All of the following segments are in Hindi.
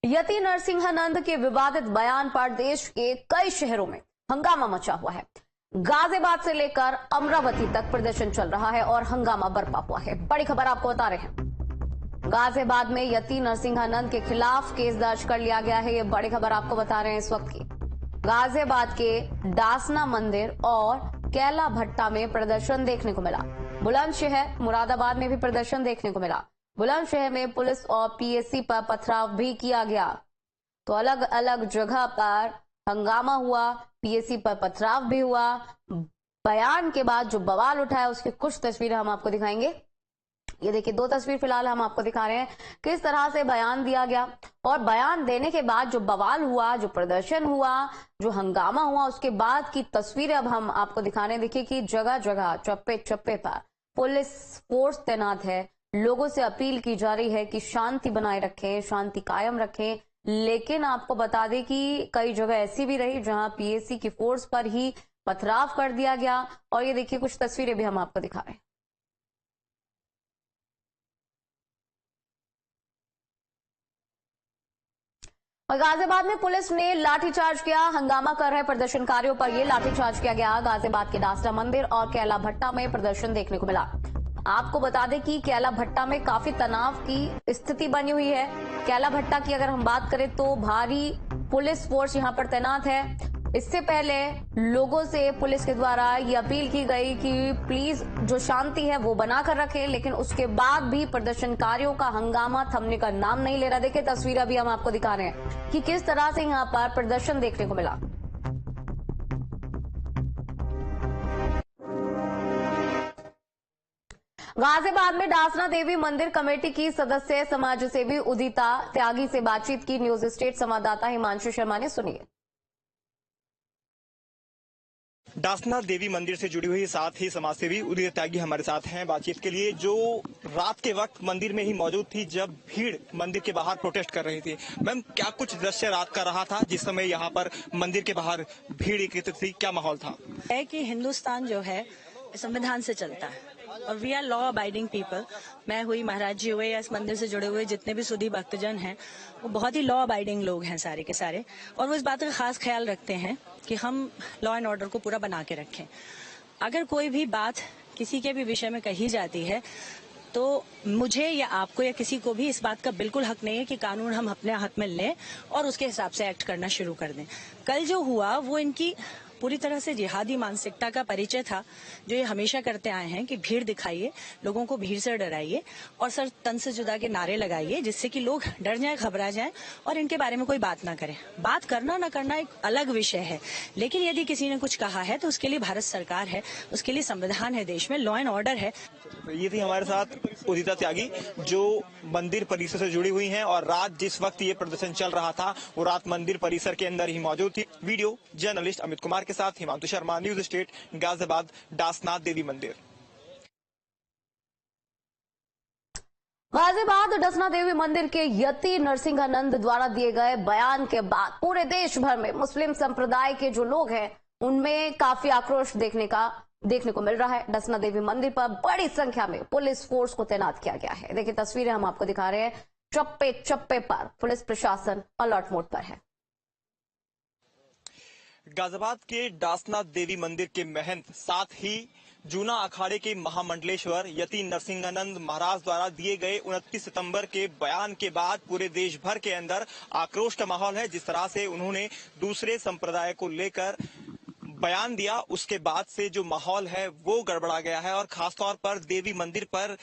यति नरसिंहानंद के विवादित बयान पर देश के कई शहरों में हंगामा मचा हुआ है। गाजियाबाद से लेकर अमरावती तक प्रदर्शन चल रहा है और हंगामा बरपा हुआ है। बड़ी खबर आपको बता रहे हैं। गाजियाबाद में यति नरसिंहानंद के खिलाफ केस दर्ज कर लिया गया है। ये बड़ी खबर आपको बता रहे हैं इस वक्त की। गाजियाबाद के डासना मंदिर और कैला भट्टा में प्रदर्शन देखने को मिला। बुलंदशहर मुरादाबाद में भी प्रदर्शन देखने को मिला। बुलंदशहर में पुलिस और पीएससी पर पथराव भी किया गया। तो अलग अलग जगह पर हंगामा हुआ, पीएससी पर पथराव भी हुआ। बयान के बाद जो बवाल उठा है उसकी कुछ तस्वीरें हम आपको दिखाएंगे। ये देखिए, दो तस्वीर फिलहाल हम आपको दिखा रहे हैं किस तरह से बयान दिया गया और बयान देने के बाद जो बवाल हुआ, जो प्रदर्शन हुआ, जो हंगामा हुआ, उसके बाद की तस्वीरें अब हम आपको दिखा रहे हैं। देखिए कि जगह जगह चप्पे चप्पे पर पुलिस फोर्स तैनात है। लोगों से अपील की जा रही है कि शांति बनाए रखें, शांति कायम रखें। लेकिन आपको बता दें कि कई जगह ऐसी भी रही जहां पीएससी की फोर्स पर ही पथराव कर दिया गया। और ये देखिए, कुछ तस्वीरें भी हम आपको दिखा रहे हैं। और गाजियाबाद में पुलिस ने लाठीचार्ज किया। हंगामा कर रहे प्रदर्शनकारियों पर यह लाठीचार्ज किया गया। गाजियाबाद के डासना मंदिर और कैला भट्टा में प्रदर्शन देखने को मिला। आपको बता दें कि कैला भट्टा में काफी तनाव की स्थिति बनी हुई है। कैला भट्टा की अगर हम बात करें तो भारी पुलिस फोर्स यहां पर तैनात है। इससे पहले लोगों से पुलिस के द्वारा ये अपील की गई कि प्लीज जो शांति है वो बनाकर रखें, लेकिन उसके बाद भी प्रदर्शनकारियों का हंगामा थमने का नाम नहीं ले रहा। देखिए तस्वीर अभी हम आपको दिखा रहे हैं कि किस तरह से यहां पर प्रदर्शन देखने को मिला। गाजियाबाद में डासना देवी मंदिर कमेटी की सदस्य समाजसेवी उदिता त्यागी से बातचीत की न्यूज स्टेट संवाददाता हिमांशु शर्मा ने। सुनिए। डासना देवी मंदिर से जुड़ी हुई साथ ही समाजसेवी उदिता त्यागी हमारे साथ हैं बातचीत के लिए, जो रात के वक्त मंदिर में ही मौजूद थी जब भीड़ मंदिर के बाहर प्रोटेस्ट कर रही थी। मैम, क्या कुछ दृश्य रात का रहा था जिस समय यहाँ पर मंदिर के बाहर भीड़ एकत्रित थी? क्या माहौल था? है कि हिंदुस्तान जो है संविधान से चलता है और we are law abiding people. मैं हुई, महाराज जी हुए, या इस मंदिर से जुड़े हुए जितने भी सुधी भक्तजन हैं वो बहुत ही लॉ अबाइडिंग लोग हैं सारे के सारे, और वो इस बात का खास ख्याल रखते हैं कि हम लॉ एंड ऑर्डर को पूरा बना के रखें। अगर कोई भी बात किसी के भी विषय में कही जाती है तो मुझे या आपको या किसी को भी इस बात का बिल्कुल हक नहीं है कि कानून हम अपने हाथ में लें और उसके हिसाब से एक्ट करना शुरू कर दें। कल जो हुआ वो इनकी पूरी तरह से जिहादी मानसिकता का परिचय था, जो ये हमेशा करते आए हैं कि भीड़ दिखाइए, लोगों को भीड़ से डराइए और सर तन से जुदा के नारे लगाइए जिससे कि लोग डर जाएं, घबरा जाएं और इनके बारे में कोई बात ना करे। बात करना ना करना एक अलग विषय है, लेकिन यदि किसी ने कुछ कहा है तो उसके लिए भारत सरकार है, उसके लिए संविधान है, देश में लॉ एंड ऑर्डर है। ये थी हमारे साथ उदिता त्यागी जो मंदिर परिसर से जुड़ी हुई हैं और रात जिस वक्त ये प्रदर्शन चल रहा था वो रात मंदिर परिसर के अंदर ही मौजूद थी। वीडियो जर्नलिस्ट अमित कुमार के साथ हिमांशु शर्मा, न्यूज स्टेट, गाजियाबाद, डासना देवी मंदिर। गाजियाबाद डासना देवी मंदिर के यति नरसिंहानंद द्वारा दिए गए बयान के बाद पूरे देश भर में मुस्लिम संप्रदाय के जो लोग हैं उनमें काफी आक्रोश देखने को मिल रहा है। डासना देवी मंदिर पर बड़ी संख्या में पुलिस फोर्स को तैनात किया गया है। देखिए तस्वीरें हम आपको दिखा रहे हैं। चप्पे चप्पे पर पुलिस प्रशासन अलर्ट मोड पर है। गाजियाबाद के डासना देवी मंदिर के महंत, साथ ही जूना अखाड़े के महामंडलेश्वर यति नरसिंहानंद महाराज द्वारा दिए गए 29 सितंबर के बयान के बाद पूरे देश भर के अंदर आक्रोश का माहौल है। जिस तरह से उन्होंने दूसरे संप्रदाय को लेकर बयान दिया, उसके बाद से जो माहौल है वो गड़बड़ा गया है और खासतौर पर देवी मंदिर पर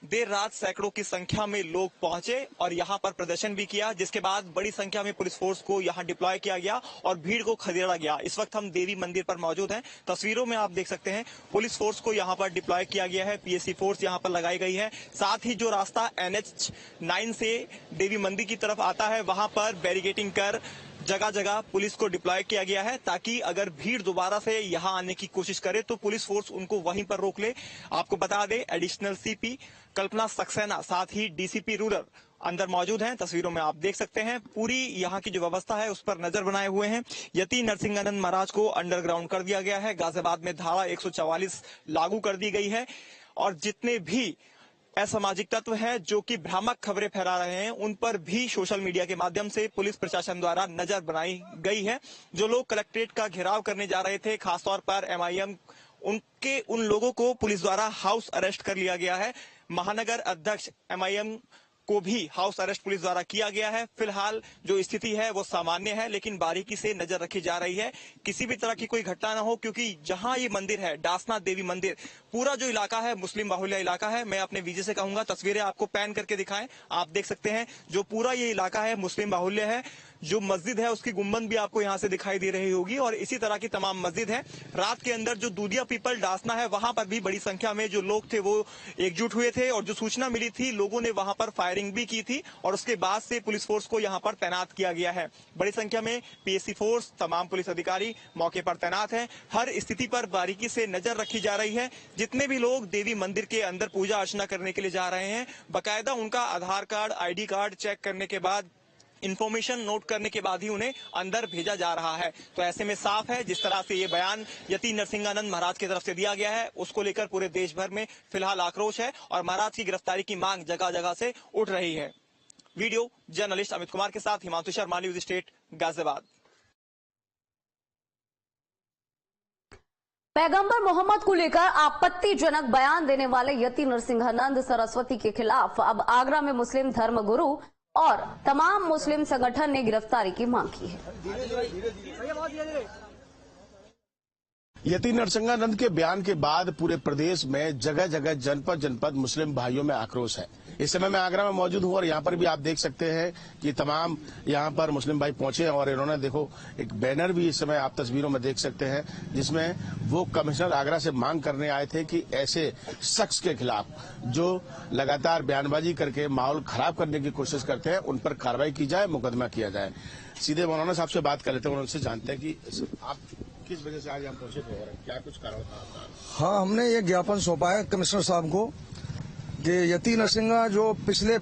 देर रात सैकड़ों की संख्या में लोग पहुंचे और यहां पर प्रदर्शन भी किया, जिसके बाद बड़ी संख्या में पुलिस फोर्स को यहां डिप्लॉय किया गया और भीड़ को खदेड़ा गया। इस वक्त हम देवी मंदिर पर मौजूद हैं। तस्वीरों में आप देख सकते हैं पुलिस फोर्स को यहां पर डिप्लॉय किया गया है, पीएससी फोर्स यहां पर लगाई गई है। साथ ही जो रास्ता NH9 से देवी मंदिर की तरफ आता है वहां पर बैरिकेडिंग कर जगह जगह पुलिस को डिप्लॉय किया गया है, ताकि अगर भीड़ दोबारा से यहां आने की कोशिश करे तो पुलिस फोर्स उनको वहीं पर रोक ले। आपको बता दें, एडिशनल सीपी कल्पना सक्सेना साथ ही डीसीपी रूरल अंदर मौजूद हैं। तस्वीरों में आप देख सकते हैं पूरी यहाँ की जो व्यवस्था है उस पर नजर बनाए हुए हैं। यति नरसिंहानंद महाराज को अंडरग्राउंड कर दिया गया है। गाजियाबाद में धारा 144 लागू कर दी गई है और जितने भी असामाजिक तत्व हैं जो कि भ्रामक खबरें फैला रहे हैं, उन पर भी सोशल मीडिया के माध्यम से पुलिस प्रशासन द्वारा नजर बनाई गई है। जो लोग कलेक्ट्रेट का घेराव करने जा रहे थे, खासतौर पर MIM, उन लोगों को पुलिस द्वारा हाउस अरेस्ट कर लिया गया है। महानगर अध्यक्ष MIM को भी हाउस अरेस्ट पुलिस द्वारा किया गया है। फिलहाल जो स्थिति है वो सामान्य है, लेकिन बारीकी से नजर रखी जा रही है किसी भी तरह की कोई घटना ना हो, क्योंकि जहां ये मंदिर है, डासनाथ देवी मंदिर, पूरा जो इलाका है मुस्लिम बाहुल्य इलाका है। मैं अपने विजय से कहूंगा तस्वीरें आपको पैन करके दिखाएं। आप देख सकते हैं जो पूरा ये इलाका है मुस्लिम बाहुल्य है। जो मस्जिद है उसकी गुंबद भी आपको यहाँ से दिखाई दे रही होगी, और इसी तरह की तमाम मस्जिद है। रात के अंदर जो दूधिया पीपल डासना है, वहां पर भी बड़ी संख्या में जो लोग थे वो एकजुट हुए थे, और जो सूचना मिली थी लोगों ने वहां पर फायरिंग भी की थी, और उसके बाद से पुलिस फोर्स को यहाँ पर तैनात किया गया है। बड़ी संख्या में PSC फोर्स, तमाम पुलिस अधिकारी मौके पर तैनात हैं। हर स्थिति पर बारीकी से नजर रखी जा रही है। जितने भी लोग देवी मंदिर के अंदर पूजा अर्चना करने के लिए जा रहे हैं, बाकायदा उनका आधार कार्ड, ID कार्ड चेक करने के बाद, इंफॉर्मेशन नोट करने के बाद ही उन्हें अंदर भेजा जा रहा है। तो ऐसे में साफ है, जिस तरह से ये बयान यति नरसिंहानंद महाराज की तरफ से दिया गया है, उसको लेकर पूरे देश भर में फिलहाल आक्रोश है, और महाराज की गिरफ्तारी की मांग जगह जगह से उठ रही है। वीडियो जर्नलिस्ट अमित कुमार के साथ हिमांशु शर्मा, न्यूज स्टेट, गाजियाबाद। पैगंबर मोहम्मद को लेकर आपत्तिजनक बयान देने वाले यति नरसिंहानंद सरस्वती के खिलाफ अब आगरा में मुस्लिम धर्म गुरु और तमाम मुस्लिम संगठन ने गिरफ्तारी की मांग की है। यति नरसिंहानंद के बयान के बाद पूरे प्रदेश में जगह जगह, जनपद जनपद मुस्लिम भाइयों में आक्रोश है। इस समय मैं आगरा में मौजूद हूं, और यहाँ पर भी आप देख सकते हैं कि तमाम यहाँ पर मुस्लिम भाई पहुंचे, और इन्होंने देखो एक बैनर भी इस समय आप तस्वीरों में देख सकते हैं, जिसमें वो कमिश्नर आगरा से मांग करने आए थे कि ऐसे शख्स के खिलाफ जो लगातार बयानबाजी करके माहौल खराब करने की कोशिश करते हैं, उन पर कार्रवाई की जाए, मुकदमा किया जाए। सीधे मौलाना साहब से बात कर लेते हैं, उनसे जानते हैं कि आप किस वजह से आज यहाँ पहुंचे थे, क्या कुछ कारण था? हाँ, हमने ये ज्ञापन सौंपा है कमिश्नर साहब को कि यति नरसिंहा जो पिछले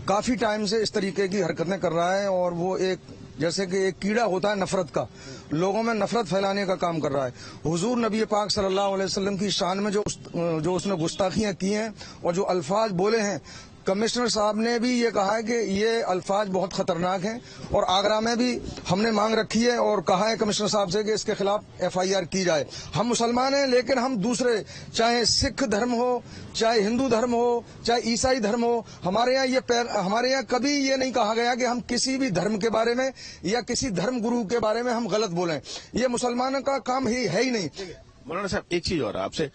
काफी टाइम से इस तरीके की हरकतें कर रहा है, और वो एक जैसे कि एक कीड़ा होता है नफरत का, लोगों में नफरत फैलाने का काम कर रहा है। हुजूर नबी पाक सल्लल्लाहु अलैहि वसल्लम की शान में जो उसने गुस्ताखियां की हैं और जो अल्फाज बोले हैं, कमिश्नर साहब ने भी ये कहा है कि ये अल्फाज बहुत खतरनाक हैं, और आगरा में भी हमने मांग रखी है और कहा है कमिश्नर साहब से कि इसके खिलाफ FIR की जाए। हम मुसलमान हैं, लेकिन हम दूसरे, चाहे सिख धर्म हो, चाहे हिंदू धर्म हो, चाहे ईसाई धर्म हो, हमारे यहाँ कभी ये नहीं कहा गया कि हम किसी भी धर्म के बारे में या किसी धर्म गुरु के बारे में हम गलत बोलें। ये मुसलमानों का काम है ही नहीं। मौलाना साहब, एक चीज और आपसे,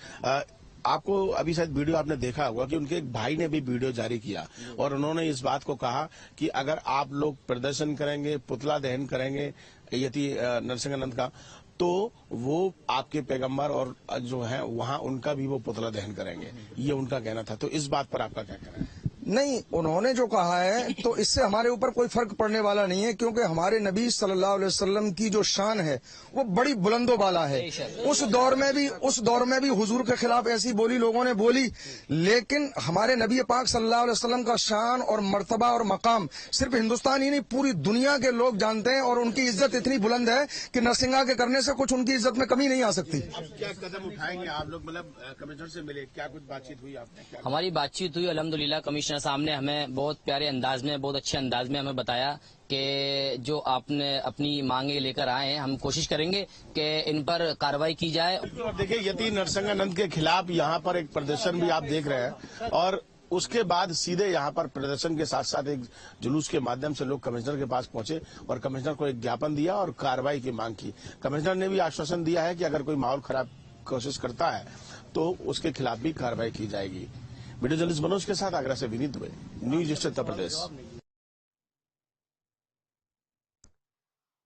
आपको अभी शायद वीडियो आपने देखा होगा कि उनके एक भाई ने भी वीडियो जारी किया, और उन्होंने इस बात को कहा कि अगर आप लोग प्रदर्शन करेंगे, पुतला दहन करेंगे यति नरसिंहानंद का, तो वो आपके पैगंबर और जो है वहां उनका भी वो पुतला दहन करेंगे, ये उनका कहना था। तो इस बात पर आपका क्या कहना है? नहीं, उन्होंने जो कहा है तो इससे हमारे ऊपर कोई फर्क पड़ने वाला नहीं है, क्योंकि हमारे नबी सल्लल्लाहु अलैहि वसल्लम की जो शान है वो बड़ी बुलंदो बाला है। उस दौर में भी हुजूर के खिलाफ ऐसी बोली लोगों ने बोली, लेकिन हमारे नबी पाक सल्लल्लाहु अलैहि वसल्लम का शान और मर्तबा और मकाम सिर्फ हिंदुस्तान ही नहीं, पूरी दुनिया के लोग जानते हैं, और उनकी इज्जत इतनी बुलंद है कि नरसिंहा के करने से कुछ उनकी इज्जत में कमी नहीं आ सकती। अब क्या कदम उठाएंगे आप लोग? मतलब कमिश्नर से मिले, क्या कुछ बातचीत हुई आपने? हमारी बातचीत हुई, अल्हम्दुलिल्लाह। कमिश्नर साहब ने हमें बहुत प्यारे अंदाज में, बहुत अच्छे अंदाज में हमें बताया कि जो आपने अपनी मांगे लेकर आए हैं, हम कोशिश करेंगे कि इन पर कार्रवाई की जाए। तो देखिए, यति नरसिंहानंद के खिलाफ यहाँ पर एक प्रदर्शन भी आप देख रहे हैं, और उसके बाद सीधे यहाँ पर प्रदर्शन के साथ साथ एक जुलूस के माध्यम से लोग कमिश्नर के पास पहुंचे और कमिश्नर को एक ज्ञापन दिया और कार्रवाई की मांग की। कमिश्नर ने भी आश्वासन दिया है कि अगर कोई माहौल खराब कोशिश करता है तो उसके खिलाफ भी कार्रवाई की जाएगी। वीडियो जर्नलिस्ट मनोज के साथ आगरा से विनीत दुबे, न्यूज स्टेट उत्तर प्रदेश।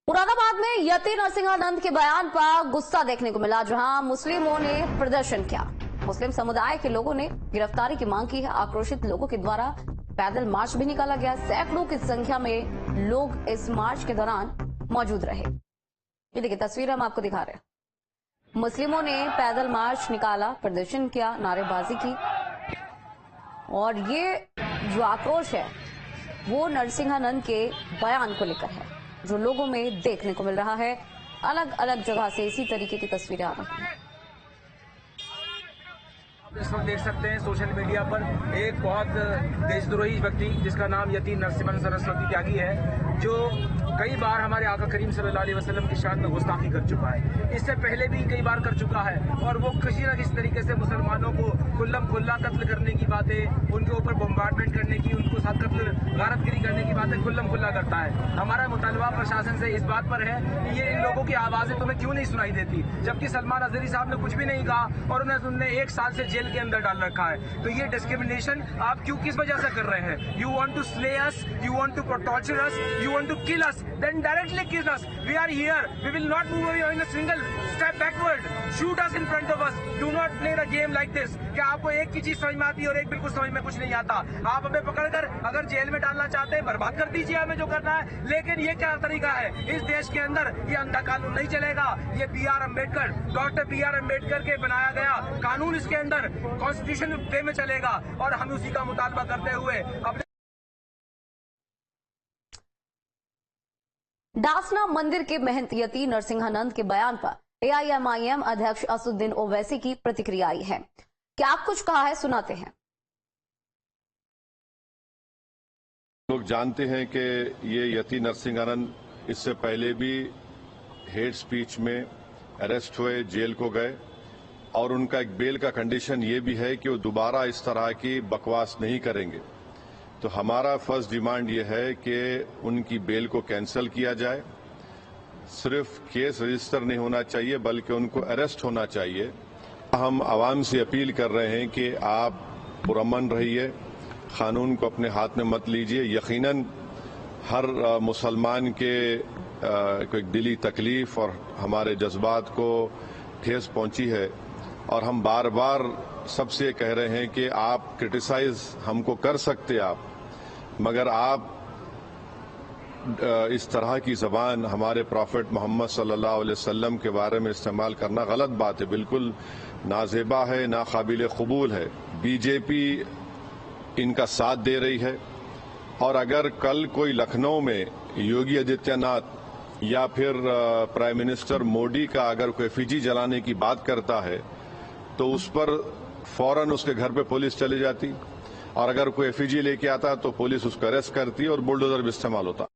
मुरादाबाद में यति नरसिंहानंद के बयान पर गुस्सा देखने को मिला, जहां मुस्लिमों ने प्रदर्शन किया। मुस्लिम समुदाय के लोगों ने गिरफ्तारी की मांग की है। आक्रोशित लोगों के द्वारा पैदल मार्च भी निकाला गया। सैकड़ों की संख्या में लोग इस मार्च के दौरान मौजूद रहे। ये देखिए तस्वीर हम आपको दिखा रहे हैं। मुस्लिमों ने पैदल मार्च निकाला, प्रदर्शन किया, नारेबाजी की, और ये जो आक्रोश है वो नरसिंहानंद के बयान को लेकर है, जो लोगों में देखने को मिल रहा है। अलग अलग जगह से इसी तरीके की तस्वीरें आ रही हैं। इस वक्त देख सकते हैं सोशल मीडिया पर एक बहुत देशद्रोही व्यक्ति जिसका नाम यती नरसिंहन सरस्वती त्यागी है, जो कई बार हमारे आका करीम सल्लल्लाहु अलैहि वसल्लम की शान में गुस्ताखी कर चुका है। इससे पहले भी कई बार कर चुका है और वो किसी न किसी तरीके से मुसलमानों को खुल्लम खुल्ला कत्ल करने की बातें, उनके ऊपर बम्बार्डमेंट करने की, उनको साथ कत्ल गारतगिरी करने की बातें खुल्लम खुल्ला करता है। हमारा मुतालबा प्रशासन से इस बात पर है कि ये इन लोगों की आवाजें तुम्हें क्यों नहीं सुनाई देती, जबकि सलमान अजहरी साहब ने कुछ भी नहीं कहा और उन्हें 1 साल से जेल के अंदर डाल रखा है। तो ये डिस्क्रिमिनेशन आप क्यों, किस वजह से कर रहे हैं? You want to slay us, you want to torture us, you want to kill us, then directly kill us. We are here. We will not move away in a single step backward. Shoot us in front of us. Do not play the game like this. क्या आपको एक की चीज समझ में आती है और एक बिल्कुल समझ में कुछ नहीं आता? आप हमें पकड़कर अगर जेल में डालना चाहते हैं, बर्बाद कर दीजिए हमें जो करना है, लेकिन ये क्या तरीका है? इस देश के अंदर ये अंधा कानून नहीं चलेगा। ये डॉक्टर बी आर अम्बेडकर के बनाया गया कानून इसके अंदर कॉन्स्टिट्यूशन डे में चलेगा और हम उसी का मुतालबा करते हुए अपने डासना मंदिर के महंत यती नरसिंहानंद के बयान पर एआईएमआईएम अध्यक्ष असदुद्दीन ओवैसी की प्रतिक्रिया आई है। क्या कुछ कहा है, सुनाते हैं। लोग जानते हैं कि ये यती नरसिंहानंद इससे पहले भी हेट स्पीच में अरेस्ट हुए, जेल को गए और उनका एक बेल का कंडीशन ये भी है कि वो दोबारा इस तरह की बकवास नहीं करेंगे। तो हमारा फर्स्ट डिमांड ये है कि उनकी बेल को कैंसिल किया जाए। सिर्फ केस रजिस्टर नहीं होना चाहिए बल्कि उनको अरेस्ट होना चाहिए। हम आवाम से अपील कर रहे हैं कि आप पुरअमन रहिए, कानून को अपने हाथ में मत लीजिए। यकीनन हर मुसलमान के कोई दिली तकलीफ और हमारे जज्बात को ठेस पहुंची है और हम बार बार सबसे कह रहे हैं कि आप क्रिटिसाइज हमको कर सकते आप, मगर आप इस तरह की जबान हमारे प्रॉफेट मोहम्मद सल्लल्लाहु अलैहि वसल्लम के बारे में इस्तेमाल करना गलत बात है, बिल्कुल नाजेबा है, नाकाबिल कबूल है। बीजेपी इनका साथ दे रही है और अगर कल कोई लखनऊ में योगी आदित्यनाथ या फिर प्राइम मिनिस्टर मोदी का अगर कोई एफिजी जलाने की बात करता है तो उस पर फौरन उसके घर पे पुलिस चली जाती और अगर कोई एफिजी लेके आता तो पुलिस उसको अरेस्ट करती और बुलडोजर भी इस्तेमाल होता।